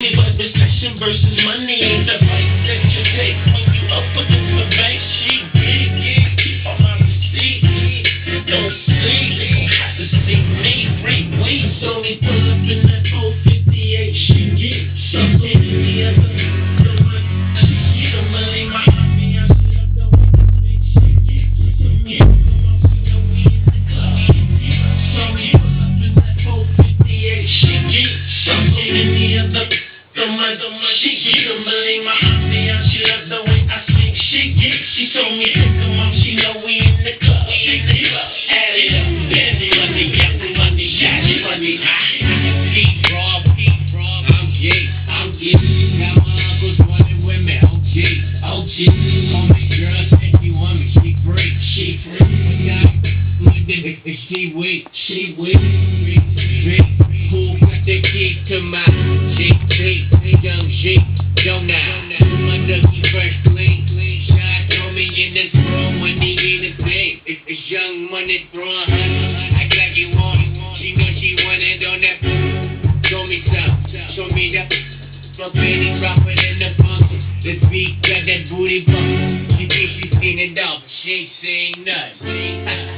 But recession versus money ain't the price that you take when you up against the bank sheet. Keep on my receipt. Don't sleep, they gon' have to see me. Free weed, so me pull up in that 458. She get something in the other. The money, my homie, I should have done with the big shit. Get some me. So me pull up in that 458. She get something in the other. She get the money, my homie, I should have the way I think she get. She told me, come on, she know we in the club. Add it up, Benny money, Yahoo money, Yashi money. Pete Rob, I'm gay. Got my uncles running with me, OG. Call me girl, if you want me, she free. She weak. Who got the key to my G? Young G, don't now. My ducky first clean. Shot on me in this room, money in the thing. It's young money throwing her. Act like you want it. She know she want it on that. Show me some. Show me that. My penny dropping in the funk. This beat got that booty bump. She thinks she seen it all, but she ain't seen nothing.